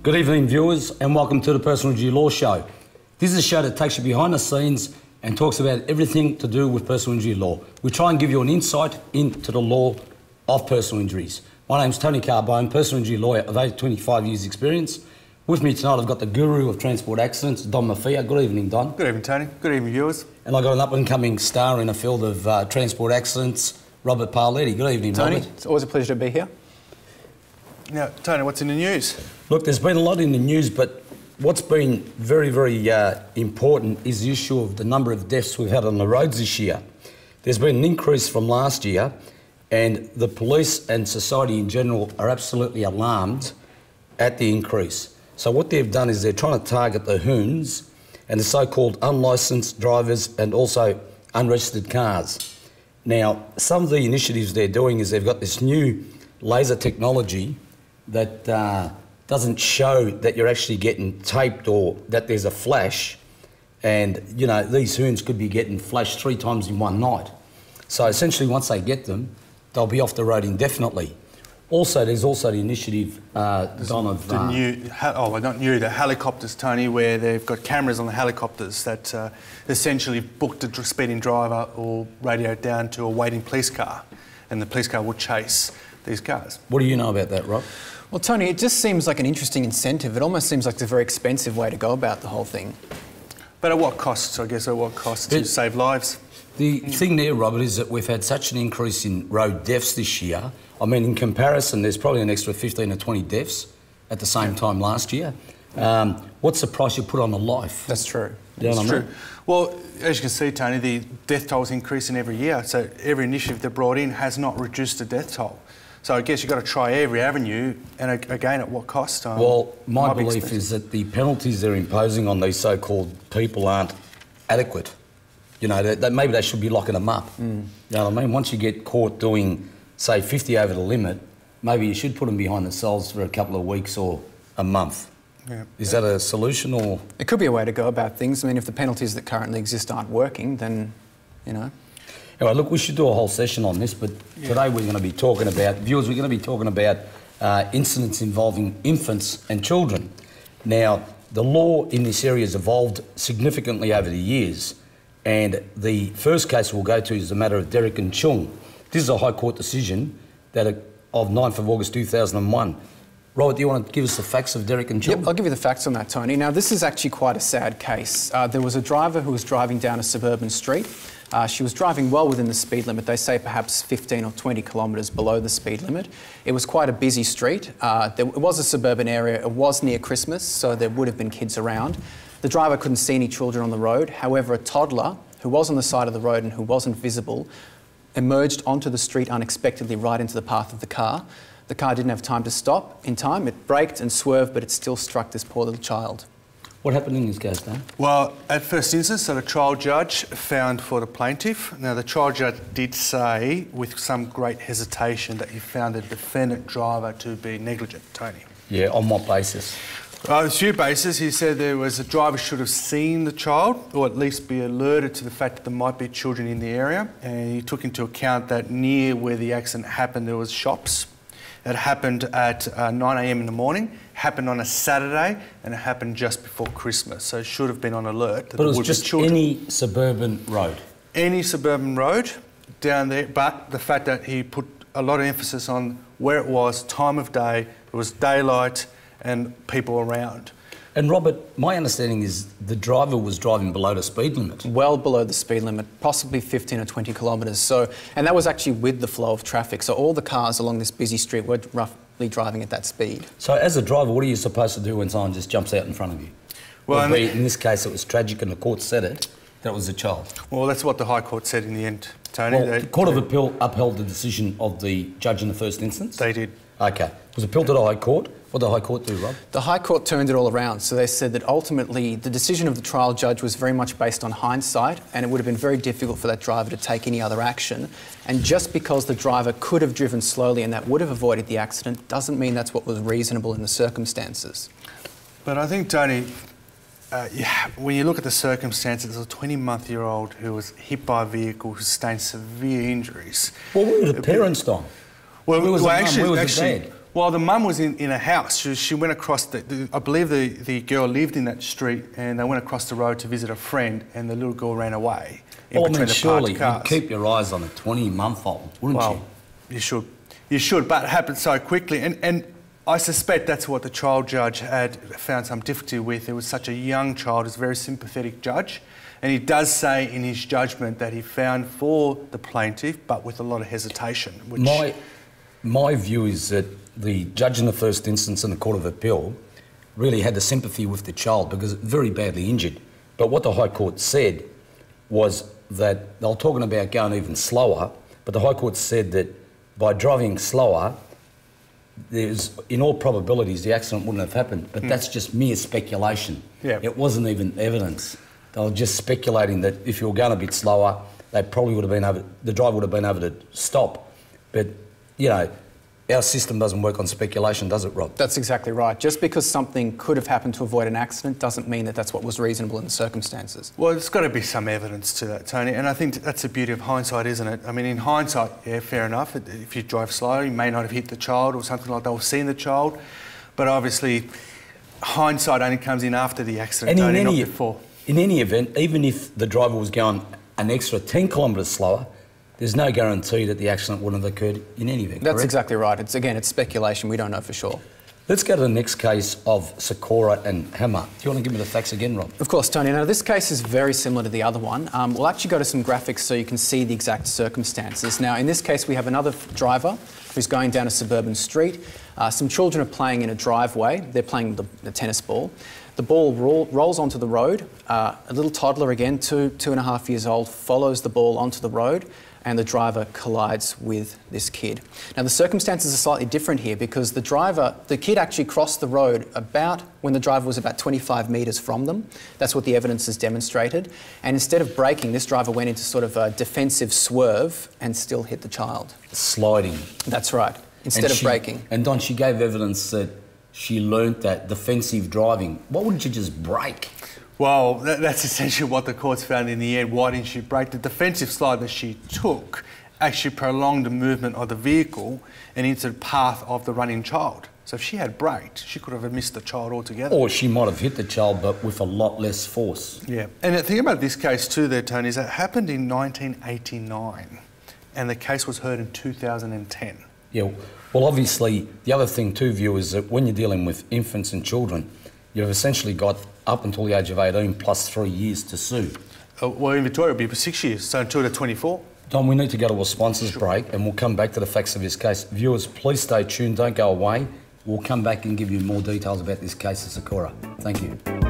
Good evening, viewers, and welcome to the Personal Injury Law Show. This is a show that takes you behind the scenes and talks about everything to do with personal injury law. We try and give you an insight into the law of personal injuries. My name's Tony Carbone, personal injury lawyer of over 25 years' experience. With me tonight, I've got the guru of transport accidents, Don Maffia. Good evening, Don. Good evening, Tony. Good evening, viewers. And I've got an up-and-coming star in the field of transport accidents, Robert Paoletti. Good evening, Tony. Robert. It's always a pleasure to be here. Now, Tony, what's in the news? Look, there's been a lot in the news, but what's been very, very important is the issue of the number of deaths we've had on the roads this year. There's been an increase from last year, and the police and society in general are absolutely alarmed at the increase. So what they've done is they're trying to target the hoons and the so-called unlicensed drivers and also unregistered cars. Now, some of the initiatives they're doing is they've got this new laser technology that doesn't show that you're actually getting taped or that there's a flash, and you know these hoons could be getting flashed 3 times in one night. So essentially once they get them, they'll be off the road indefinitely. Also, there's also the initiative, Don, of... the helicopters, Tony, where they've got cameras on the helicopters that essentially booked a speeding driver or radioed down to a waiting police car, and the police car will chase these cars. What do you know about that, Rob? Well, Tony, it just seems like an interesting incentive. It almost seems like it's a very expensive way to go about the whole thing. But at what cost, I guess, at what cost to save lives? The thing there, Robert, is that we've had such an increase in road deaths this year. I mean, in comparison, there's probably an extra 15 or 20 deaths at the same time last year. What's the price you put on a life? That's true. That's true. Well, as you can see, Tony, the death toll is increasing every year. So every initiative they brought in has not reduced the death toll. So I guess you've got to try every avenue, and again, at what cost? Well, my belief is that the penalties they're imposing on these so-called people aren't adequate. You know, that maybe they should be locking them up. You know what I mean? Once you get caught doing, say, 50 over the limit, maybe you should put them behind the cells for a couple of weeks or a month. Yeah. Is that a solution, or...? It could be a way to go about things. I mean, if the penalties that currently exist aren't working, then, you know... Anyway, look, we should do a whole session on this, but today we're going to be talking about, viewers, we're going to be talking about incidents involving infants and children. Now, the law in this area has evolved significantly over the years, and the first case we'll go to is the matter of Derek and Chung. This is a High Court decision that of 9th of August 2001. Robert, do you want to give us the facts of Derek and Chung? Yep, I'll give you the facts on that, Tony. Now, this is actually quite a sad case. There was a driver who was driving down a suburban street. She was driving well within the speed limit. They say perhaps 15 or 20 kilometres below the speed limit. It was quite a busy street. It was a suburban area. It was near Christmas, so there would have been kids around. The driver couldn't see any children on the road. However, a toddler who was on the side of the road and who wasn't visible emerged onto the street unexpectedly right into the path of the car. The car didn't have time to stop in time. It braked and swerved, but it still struck this poor little child. What happened in this case, Dan? Well, at first instance, the trial judge found for the plaintiff. Now, the trial judge did say, with some great hesitation, that he found the defendant driver to be negligent, Tony. Yeah, on what basis? On a few bases. He said there was a driver should have seen the child, or at least be alerted to the fact that there might be children in the area. And he took into account that near where the accident happened, there was shops. It happened at 9 a.m. in the morning, happened on a Saturday, and it happened just before Christmas. So it should have been on alert that but there it was would just be children. any suburban road? Any suburban road down there, but the fact that he put a lot of emphasis on where it was, time of day, it was daylight, and people around. And Robert, my understanding is the driver was driving below the speed limit. Well below the speed limit, possibly 15 or 20 kilometres. So, and that was actually with the flow of traffic. So all the cars along this busy street were roughly driving at that speed. So as a driver, what are you supposed to do when someone just jumps out in front of you? Well, in this case, it was tragic and the court said it, that it was a child. Well, that's what the High Court said in the end, Tony. Well, the Court of Appeal upheld the decision of the judge in the first instance? They did. Okay. It was appealed to the High Court. What did the High Court do, Rob? The High Court turned it all around. So they said that ultimately the decision of the trial judge was very much based on hindsight, and it would have been very difficult for that driver to take any other action. And just because the driver could have driven slowly and that would have avoided the accident doesn't mean that's what was reasonable in the circumstances. But I think, Tony, when you look at the circumstances, there's a 20-month-old who was hit by a vehicle who sustained severe injuries. What were the parents done? Well, Where was the mum? actually, Where was the dad? Well, the mum was in a house. She went across I believe the girl lived in that street, and they went across the road to visit a friend, and the little girl ran away in Well, I between mean, the surely parked you'd cars. keep your eyes on a 20-month-old, wouldn't Well, you? you should. You should, but it happened so quickly. And I suspect that's what the child judge had found some difficulty with. It was such a young child. He's a very sympathetic judge. And he does say in his judgment that he found for the plaintiff, but with a lot of hesitation. Which My view is that the judge in the first instance in the Court of Appeal really had the sympathy with the child because very badly injured. But what the High Court said was that they were talking about going even slower, but the High Court said that by driving slower, in all probabilities, the accident wouldn't have happened. But that's just mere speculation. Yeah. It wasn't even evidence. They were just speculating that if you were going a bit slower, they probably would have been able, the driver would have been able to stop. But, you know, our system doesn't work on speculation, does it, Rob? That's exactly right. Just because something could have happened to avoid an accident doesn't mean that that's what was reasonable in the circumstances. Well, there's got to be some evidence to that, Tony, and I think that's the beauty of hindsight, isn't it? I mean, in hindsight, yeah, fair enough. If you drive slow, you may not have hit the child or something like that, or seen the child, but obviously, hindsight only comes in after the accident, And Tony, not before. In any event, even if the driver was going an extra 10 kilometres slower, there's no guarantee that the accident wouldn't have occurred in any event, That's correct? exactly right. It's speculation. We don't know for sure. Let's go to the next case of Sikora and Hammer. Do you want to give me the facts again, Rob? Of course, Tony. Now, this case is very similar to the other one. We'll actually go to some graphics so you can see the exact circumstances. Now, in this case, we have another driver who's going down a suburban street. Some children are playing in a driveway. They're playing the tennis ball. The ball rolls onto the road. A little toddler, again, 2.5 years old, follows the ball onto the road, and the driver collides with this kid. Now, the circumstances are slightly different here because the kid actually crossed the road about when the driver was about 25 metres from them. That's what the evidence has demonstrated. And instead of braking, this driver went into sort of a defensive swerve and still hit the child. Sliding. That's right, instead of braking. And Don, she gave evidence that she learnt that defensive driving. Why wouldn't you just brake? Well, that's essentially what the courts found in the end. Why didn't she brake? The defensive slide that she took actually prolonged the movement of the vehicle and into the path of the running child. So if she had braked, she could have missed the child altogether. Or she might have hit the child, but with a lot less force. Yeah. And the thing about this case too there, Tony, is that it happened in 1989 and the case was heard in 2010. Yeah, well, obviously, the other thing too, viewers, is that when you're dealing with infants and children, you've essentially got up until the age of 18 plus 3 years to sue. Well, in Victoria, it'll be for 6 years, so until they're 24. Don, we need to go to a sponsors break and we'll come back to the facts of this case. Viewers, please stay tuned, don't go away. We'll come back and give you more details about this case of Sikora. Thank you.